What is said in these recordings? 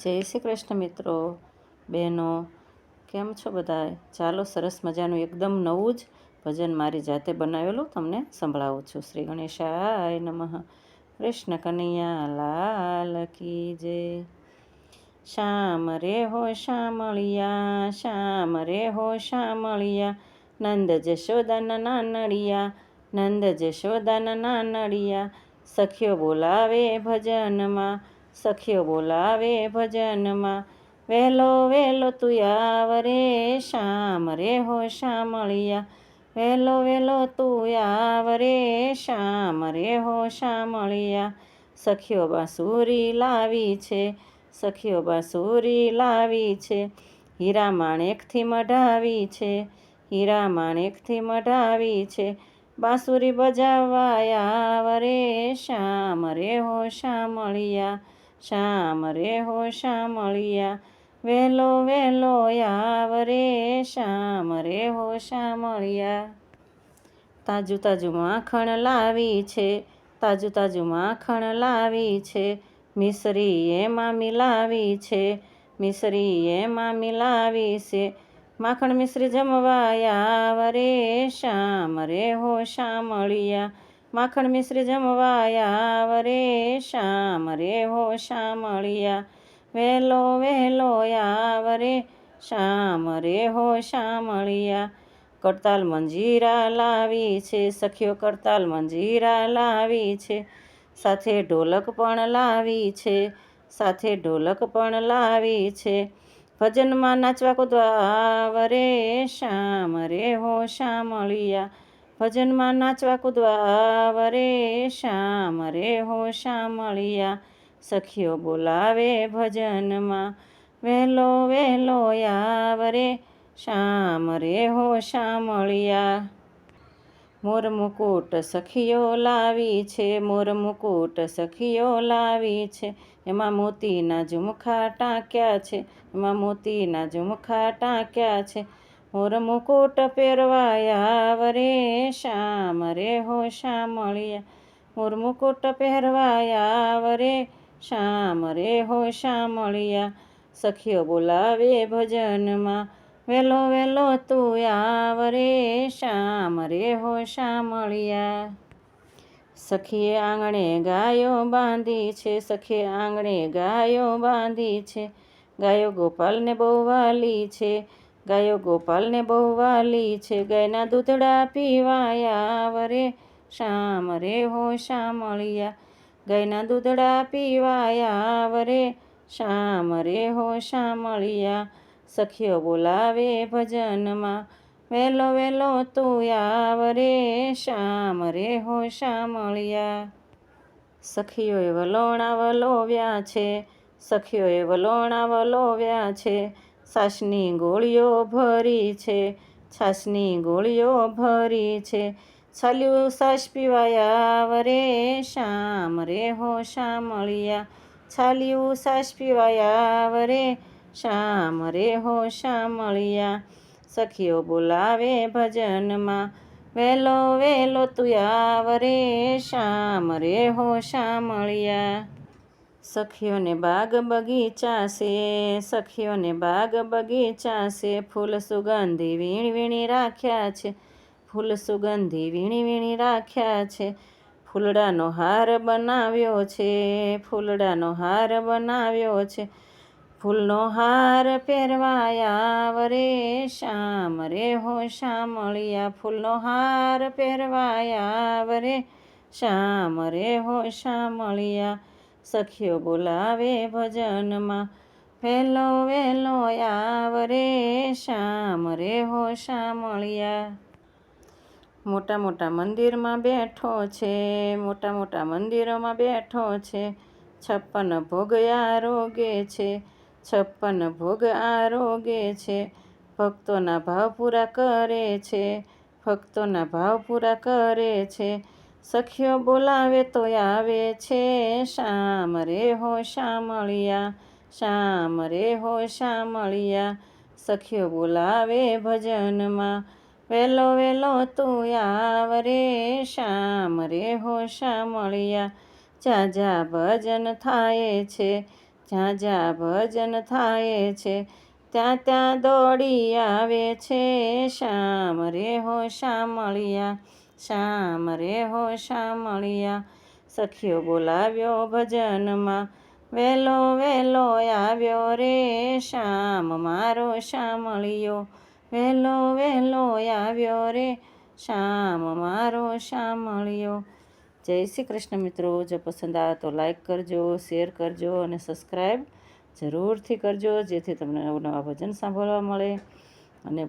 જય શ્રી કૃષ્ણ મિત્રો, બહેનો, કેમ છો બધા? ચાલો સરસ મજાનું એકદમ નવું જ ભજન મારી જાતે બનાવેલું તમને સંભળાવું છું. શ્રી ગણેશાય નમઃ. કૃષ્ણ કનૈયા લાલ કી જય. શ્યામ રે હો શ્યામળિયા, શ્યામ રે હો શ્યામળિયા, નંદ જશોદાના નાનડિયા, નંદ જશોદાના નાનડિયા, સખીઓ બોલાવે ભજનમાં, સખીઓ બોલાવે ભજનમાં, વહેલો વહેલો તું આવ રે, શ્યામ રે હો શ્યામળિયા, વહેલો વહેલો તું આવ રે, શ્યામ રે હો શ્યામળિયા. સખીઓ બાંસુરી લાવી છે, સખીઓ બાંસુરી લાવી છે, હીરા માણેકથી મઢાવી છે, હીરા માણેકથી મઢાવી છે, બાંસુરી બજાવવા આવ રે, શ્યામ રે હો શ્યામળિયા, શ્યામ રે હો શ્યામળિયા, વહેલો વહેલો આવ રે, શ્યામ રે હો શ્યામળિયા. તાજું તાજું માખણ લાવી છે, તાજું તાજું માખણ લાવી છે, મિસરી એમાં મિલાવી છે, મિસરી એમાં મિલાવી છે, માખણ મિશ્રી જમવા આવ રે, શ્યામ રે હો શ્યામળિયા, માખણ મિશ્રી જમવા આવ રે, શ્યામ રે હો શ્યામળિયા, વહેલો વહેલો આવ રે, શ્યામ રે હો શ્યામળિયા. કરતાલ મંજીરા લાવી છે, સખીઓ કરતાલ મંજીરા લાવી છે, સાથે ઢોલક પણ લાવી છે, સાથે ઢોલક પણ લાવી છે, ભજનમાં નાચવા કૂદવા આવ રે, શ્યામ રે હો શ્યામળિયા, ભજનમાં નાચવા કૂદવા આવ રે, શ્યામ રે હો શ્યામળિયા. સખીઓ બોલાવે ભજનમાં, વહેલો વહેલો આવ રે, શ્યામ રે હો શ્યામળિયા. મોર મુકુટ સખીઓ લાવી છે, મોર મુકુટ સખીઓ લાવી છે, એમાં મોતીના ઝુમખા ટાંક્યા છે, એમાં મોતીના ઝુમખા ટાંક્યા છે, મોર મુકુટ પહેરવા આવ રે, શ્યામ રે હો શ્યામળિયા, મોર મુકુટ પહેરવા આવ રે, શ્યામ રે હો શ્યામળિયા. સખીઓ બોલાવે ભજનમાં, વહેલો વહેલો તું આવ રે, શ્યામ રે હો શ્યામળિયા. સખીએ આંગણે ગાયો બાંધી છે, સખીએ આંગણે ગાયો બાંધી છે, ગાયો ગોપાલને બહુ વાલી છે, ગાયો ગોપાલને બહુ વાલી છે, ગાયના દૂધડા પીવા આવ રે, શ્યામ રે હો શ્યામળિયા, ગાયના દૂધડા પીવા આવ રે, શ્યામ રે હો શ્યામળિયા. સખીઓ બોલાવે ભજનમાં, વહેલો વહેલો તું આવ રે, શ્યામ રે હો શ્યામળિયા. સખીઓએ વલોણા વલોવ્યા છે, સખીઓએ વલોણા વલોવ્યા છે, છાશની ગોળીઓ ભરી છે, છાશની ગોળીઓ ભરી છે, છાલ્યું છાશ પીવા આવ રે, શ્યામ રે હો શ્યામળિયા, છાલ્યું છાશ પીવા આવ રે, શ્યામ રે હો શ્યામળિયા. સખીઓ બોલાવે ભજનમાં, વહેલો વહેલો તું આવ રે, શ્યામ રે હો શ્યામળિયા. સખીઓને બાગ બગીચા છે, સખીઓને બાગ બગીચા છે, ફૂલ સુગંધી વીણી વીણી રાખ્યા છે, ફૂલ સુગંધી વીણી વીણી રાખ્યા છે, ફૂલડાનો હાર બનાવ્યો છે, ફૂલડાનો હાર બનાવ્યો છે, ફૂલનો હાર પહેરવા આવ રે, શ્યામ રે હો શ્યામળિયા, ફૂલનો હાર પહેરવા આવ રે, શ્યામ રે હો શ્યામળિયા. સખીઓ બોલાવે ભજનમાં, વહેલો વહેલો આવ રે, શ્યામ રે હો શ્યામળિયા. મોટા મોટા મંદિરમાં બેઠો છે, મોટા મોટા મંદિરોમાં બેઠો છે, 56 ભોગ આરોગે છે, 56 ભોગ આરોગે છે, ભક્તોના ભાવ પૂરા કરે છે, ભક્તોના ભાવ પૂરા કરે છે, સખીઓ બોલાવે તો આવે છે, શ્યામ રે હો શ્યામળિયા, શ્યામ રે હો શ્યામળિયા. સખીઓ બોલાવે ભજનમાં, વહેલો વહેલો તું આવ રે, શ્યામ રે હો શ્યામળિયા. જા જા ભજન થાય છે, જ્યાં જ્યાં ભજન થાય છે ત્યાં ત્યાં દોડી આવે છે. શ્યામ રે હો શામળિયા, શ્યામ રે હો શામળિયા. સખીઓ બોલાવ્યો ભજનમાં, વેલો વેલો આવ્યો રે. શ્યામ મારો શામળિયો, વેલો વેલો આવ્યો રે. શ્યામ મારો શામળિયો. જય શ્રી કૃષ્ણ મિત્રો. જો પસંદ આવે તો લાઈક કરજો, શેર કરજો અને સબસ્ક્રાઈબ જરૂરથી કરજો, જેથી તમને નવા ભજન સાંભળવા મળે. અને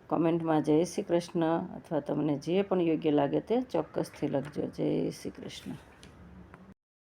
કોમેન્ટમાં જય શ્રી કૃષ્ણ અથવા તમને જે પણ યોગ્ય લાગે તે ચોક્કસથી લખજો. જય શ્રી કૃષ્ણ.